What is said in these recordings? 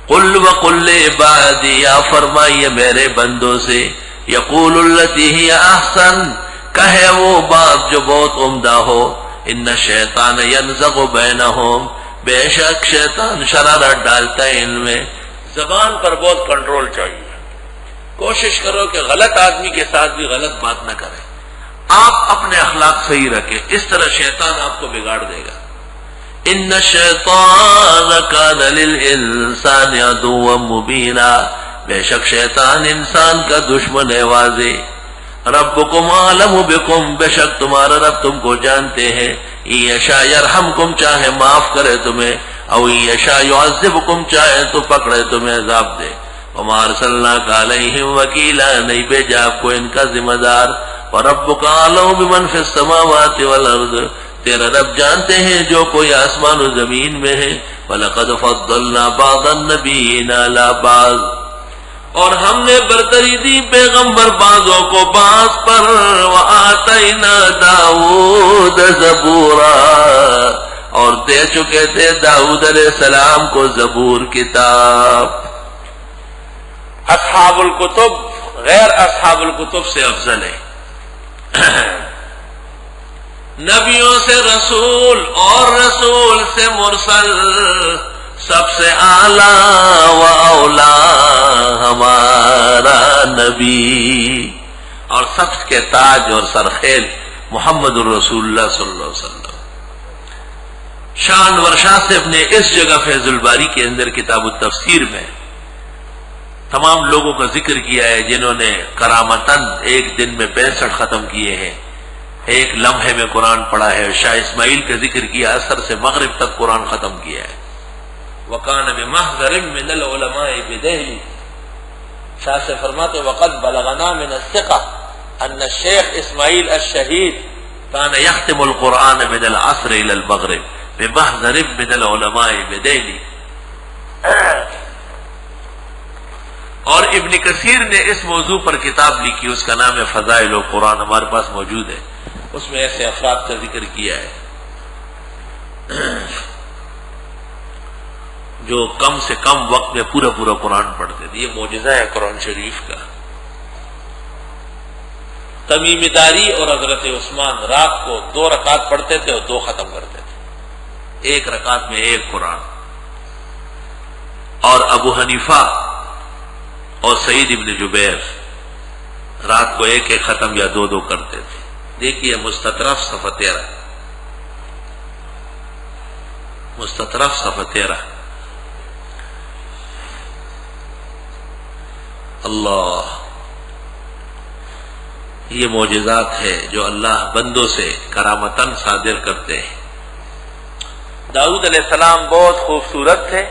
قل وقل عبادی، یا فرمائیے میرے بندوں سے، یقول التی ہی احسن، کہے وہ بات جو بہت عمدہ ہو، ان الشیطان ینزغ بینہم، بے شک شیطان شرارت ڈالتا ہے ان میں۔ زبان پر بہت کنٹرول چاہیے، کوشش کرو کہ غلط آدمی کے ساتھ بھی غلط بات نہ کرے، آپ اپنے اخلاق صحیح رکھیں، اس طرح شیطان آپ کو بگاڑ دے گا۔ ان الشیطان کان للانسان عدوا مبینا، بے شک شیطان انسان کا دشمن ہے واضح۔ ربکم اعلم بکم، بے شک تمہارا رب تم کو جانتے ہیں، ان یشاء یرحمکم، چاہے معاف کرے تمہیں، او ان یشاء یعذبکم، چاہے تو پکڑے تمہیں عذاب دے۔ وما ارسلناک علیہم وکیلا، نہیں بھیجا آپ کو ان کا ذمہ دار۔ وربک اعلم بمن فی السماوات والارض، تیرا رب جانتے ہیں جو کوئی آسمان و زمین میں ہے۔ وَلَقَدْ فَضَّلْنَا بَعْضَ النَّبِيِّينَ عَلَى بَعْضٍ، اور ہم نے برتری دی پیغمبر بعضوں کو بعض پر۔ وَآتَيْنَا دَاوُودَ زَبُورًا، اور دے چکے تھے داؤد علیہ السلام کو زبور کتاب۔ اصحاب الکتب غیر اصحاب الکتب سے افضل ہے، نبیوں سے رسول اور رسول سے مرسل، سب سے اعلیٰ و اولیٰ ہمارا نبی، اور سب کے تاج اور سرخیل محمد الرسول اللہ صلی اللہ علیہ وسلم۔ شان ورشاہ سے اپنے اس جگہ فیض الباری کے اندر کتاب التفسیر میں تمام لوگوں کا ذکر کیا ہے جنہوں نے کرامتاً ایک دن میں 65 ختم کیے ہیں، ایک لمحے میں قرآن پڑھا ہے۔ شاہ اسماعیل کا ذکر کیا، عصر سے مغرب تک قرآن ختم کیا ہے۔ وَقَانَ بِمَحْضَرٍ مِّنَ الْعُلَمَاءِ بِدَهْلِ، شاہ سے فرماتے وَقَدْ بَلَغَنَا مِنَ الثِّقَةِ أَنَّ الشیخ اسماعیل الشہید كان يختم القرآن من العصر إلى المغرب بمحضر من العلماء بدہلی۔ اور ابن کثیر نے اس موضوع پر کتاب لکھی، اس کا نام ہے فضائل القرآن، ہمارے پاس موجود ہے، اس میں ایسے افراد کا ذکر کیا ہے جو کم سے کم وقت میں پورا پورا قرآن پڑھتے تھے۔ یہ معجزہ ہے قرآن شریف کا۔ تمیم داری اور حضرت عثمان رات کو 2 رکعت پڑھتے تھے اور 2 ختم کرتے تھے، 1 رکعت میں 1 قرآن۔ اور ابو حنیفہ اور سعید ابن جبیر رات کو 1 ختم یا 2 کرتے تھے۔ دیکھیے مستطرف صفحہ 13، مستطرف صفحہ 13۔ اللہ، یہ معجزات ہے جو اللہ بندوں سے کرامتاً صادر کرتے ہیں۔ داؤد علیہ السلام بہت خوبصورت تھے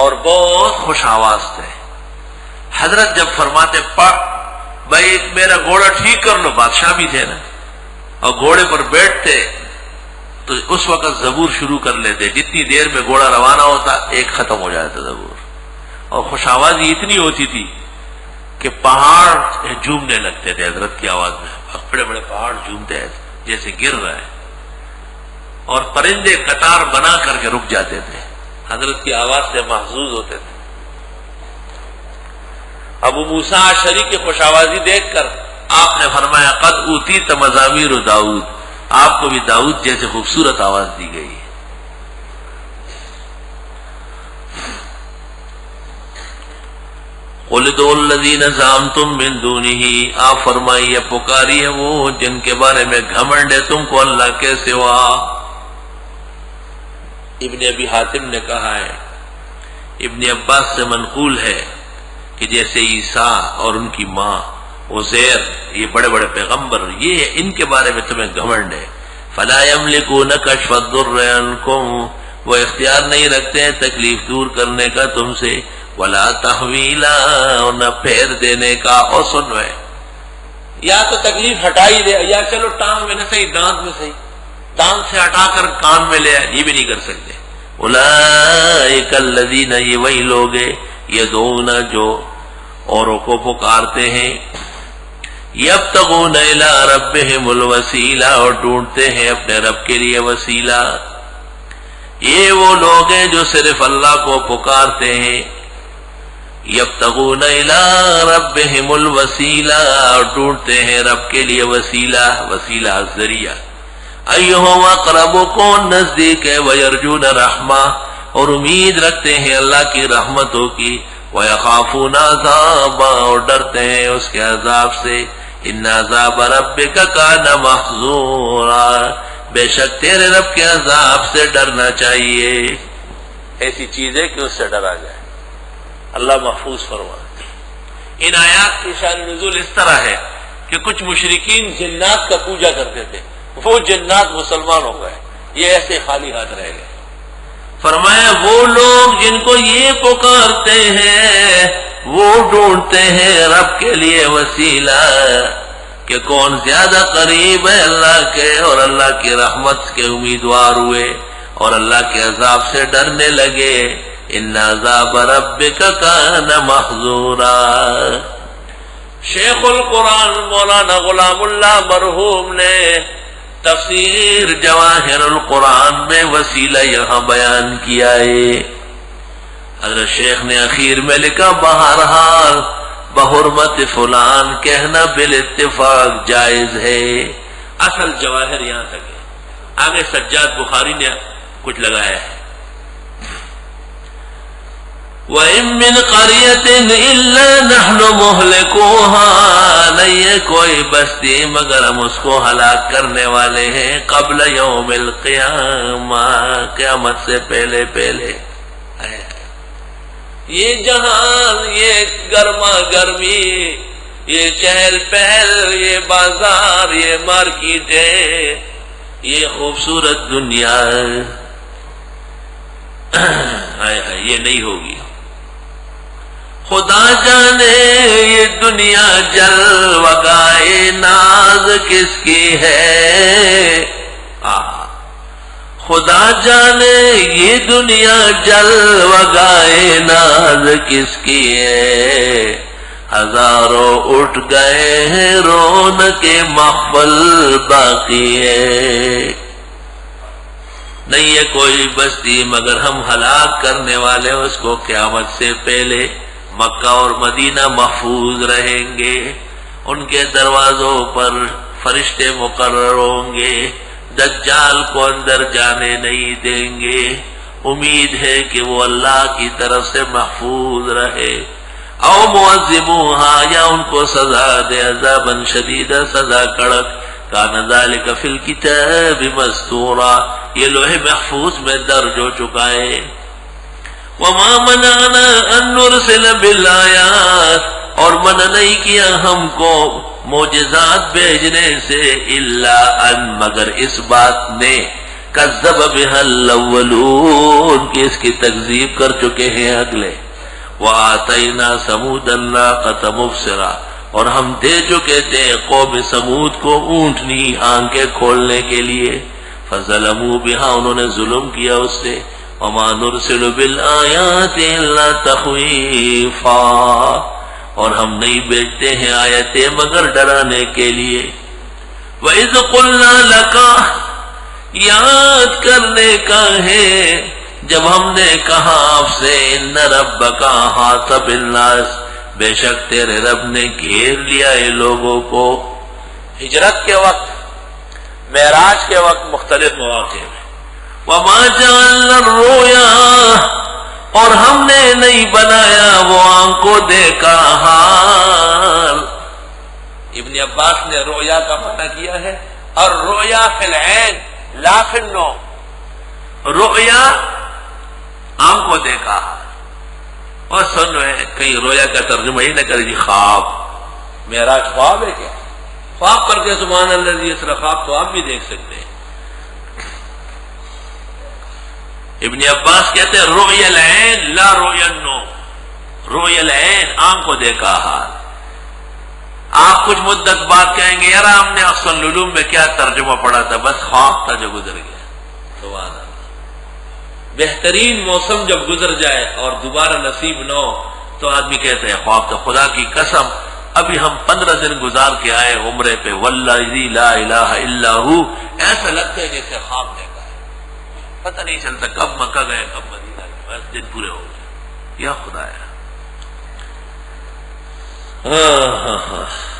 اور بہت خوش آواز تھے۔ حضرت جب فرماتے پڑھ بھائی میرا گھوڑا ٹھیک کر لو، بادشاہ بھی تھے نا، اور گھوڑے پر بیٹھتے تو اس وقت زبور شروع کر لیتے، جتنی دیر میں گھوڑا روانہ ہوتا 1 ختم ہو جاتا زبور۔ اور خوش آوازی اتنی ہوتی تھی کہ پہاڑ جھومنے لگتے تھے حضرت کی آواز میں، بڑے بڑے پہاڑ جھومتے ہیں جیسے گر رہا ہے، اور پرندے قطار بنا کر کے رک جاتے تھے، حضرت کی آواز سے محظوظ ہوتے تھے۔ ابو موسیٰ اشعری کی خوش آوازی دیکھ کر آپ نے فرمایا قد اوتیت مزامیر داؤد، آپ کو بھی داؤد جیسے خوبصورت آواز دی گئی ہے۔ قُلِ ادْعُوا الَّذِينَ زَعَمْتُم مِّن دُونِهِ، آپ فرمائیے پکاریے وہ جن کے بارے میں گھمنڈ ہے تم کو اللہ کے سوا۔ ابن ابی حاتم نے کہا ہے، ابن عباس سے منقول ہے کہ جیسے عیسیٰ اور ان کی ماں عزیر، یہ بڑے بڑے پیغمبر، یہ ان کے بارے میں تمہیں گھمنڈ ہے۔ فَلَا يَمْلِكُونَ كَشْفَ الضُّرِّ عَنْكُمْ، وہ اختیار نہیں رکھتے ہیں تکلیف دور کرنے کا تم سے، وَلَا تَحْوِيلًا، اور نہ پھیر دینے کا۔ اور سنو ہے، یا تو تکلیف ہٹائی دے، یا چلو ٹانگ میں نہ صحیح دانت میں صحیح، دانت سے ہٹا کر کان میں لے آئے، یہ بھی نہیں کر سکتے۔ اولئک الذین، یہ وہی لوگ ہیں، یدعون جو اوروں کو پکارتے ہیں، یبتغون الی ربہم الوسیلہ، اور ڈھونڈتے ہیں اپنے رب کے لیے وسیلہ۔ یہ وہ لوگ ہیں جو صرف اللہ کو پکارتے ہیں، یبتغون الی ربہم الوسیلہ، اور ڈھونڈتے ہیں رب کے لیے وسیلہ، وسیلہ ذریعہ، ایہم اقرب، کون نزدیک ہے، ویرجون رحمہ، اور امید رکھتے ہیں اللہ کی رحمتوں کی، ویخافون عذابا، اور ڈرتے ہیں اس کے عذاب سے، ان عذاب ربک کان محذورا، بے شک تیرے رب کے عذاب سے ڈرنا چاہیے، ایسی چیز ہے کہ اس سے ڈرا جائے، اللہ محفوظ فرما۔ ان آیات کی شان نزول اس طرح ہے کہ کچھ مشرکین جنات کا پوجا کرتے تھے، وہ جنات مسلمان ہو گئے، یہ ایسے خالی ہاتھ رہ گئے۔ فرمایا وہ لوگ جن کو یہ پکارتے ہیں وہ ڈھونڈتے ہیں رب کے لیے وسیلہ، کہ کون زیادہ قریب ہے اللہ کے، اور اللہ کی رحمت کے امیدوار ہوئے اور اللہ کے عذاب سے ڈرنے لگے، ان عذاب ربک کان محذورا۔ شیخ القرآن مولانا غلام اللہ مرحوم نے تفسیر جواہر القرآن میں وسیلہ یہاں بیان کیا ہے۔ حضرت شیخ نے اخیر میں لکھا بہرحال بحرمت فلان کہنا بالاتفاق جائز ہے، اصل جواہر یہاں تک ہے، آگے سجاد بخاری نے کچھ لگایا ہے۔ وَإِن مِّن قَرْيَةٍ إِلَّا نَحْنُ مُهْلِكُوهَا، نہیں ہے کوئی بستی مگر ہم اس کو ہلاک کرنے والے ہیں، قبل یوم القیامہ، قیامت سے پہلے پہلے۔ یہ جہان، یہ گرما گرمی، یہ چہل پہل، یہ بازار، یہ مارکیٹیں، یہ خوبصورت دنیا، یہ نہیں ہوگی۔ خدا جانے یہ دنیا جلوگائے ناز کس کی ہے، خدا جانے یہ دنیا جلوگائے ناز کس کی ہے، ہزاروں اٹھ گئے ہیں رونق محفل باقی ہے، نہیں ہے کوئی بستی مگر ہم ہلاک کرنے والے اس کو قیامت سے پہلے۔ مکہ اور مدینہ محفوظ رہیں گے، ان کے دروازوں پر فرشتے مقرر ہوں گے، دجال کو اندر جانے نہیں دیں گے، امید ہے کہ وہ اللہ کی طرف سے محفوظ رہے۔ او معذبوہا، یا ان کو سزا دے عذابا شدیدا، سزا کڑک، کان ذالک فی الکتاب مستورا، یہ لوح محفوظ میں درج ہو چکا ہے۔ وَمَا مَنَعْنَا أَن نُرْسِلَ بِالْآيَاتِ، اور منع نہیں کیا ہم کو معجزات بھیجنے سے، الا ان، مگر اس بات نے، کذب بها الاولون، کہ اس کی تکذیب کر چکے ہیں اگلے۔ وَآتَيْنَا ثَمُودَ النَّاقَةَ مُبْصِرَةً، اور ہم دے چکے تھے قوم سمود کو اونٹنی آنکھیں کھولنے کے لیے، فَظَلَمُوا بِهَا، انہوں نے ظلم کیا اس سے۔ وَمَا نُرْسِلُ بِالْآيَاتِ إِلَّا تَخْوِيفًا، اور ہم نہیں بھیجتے ہیں آیتیں مگر ڈرانے کے لیے۔ وَإِذْ قُلْنَا لَكَ، یاد کرنے کا ہے جب ہم نے کہا آپ سے، إِنَّ رَبَّكَ أَحَاطَ بِالنَّاسِ، بے شک تیرے رب نے گھیر لیا ہے لوگوں کو۔ ہجرت کے وقت، معراج کے وقت، مختلف مواقع میں۔ وَمَا جَعَلْنَا الرُّؤْيَا، اور ہم نے نہیں بنایا وہ آنکھوں دیکھا حال۔ ابن عباس نے رؤیا کا معنی کیا ہے، اور رؤیا فی العین لا فی النوم، رؤیا آنکھوں دیکھا حال۔ اور سن ہے کہیں رویا کا ترجمہ ہی نہ کرے جی خواب، معراج خواب ہے کیا؟ خواب کر کے سبحان اللہ جی، اس طرح خواب تو آپ بھی دیکھ سکتے ہیں۔ ابن عباس کہتے ہیں رؤیا العین لا رؤیا النوم، رؤیا العین آنکھ کو دیکھا حال۔ آپ کچھ مدت بعد کہیں گے یار ہم نے احسن العلوم میں کیا ترجمہ پڑھا تھا، بس خواب تھا جو گزر گیا۔ سبحان اللہ، بہترین موسم جب گزر جائے اور دوبارہ نصیب نہ ہو تو آدمی کہتے ہیں خواب تھا۔ خدا کی قسم ابھی ہم 15 دن گزار کے آئے عمرے پہ، واللہ لا الہ الا ہو، ایسا لگتا ہے جیسے خواب دیکھا ہے، پتہ نہیں چلتا کب مکہ گئے کب مدینہ گئے، بس دن پورے ہو گئے۔ یا خدایا، ہاں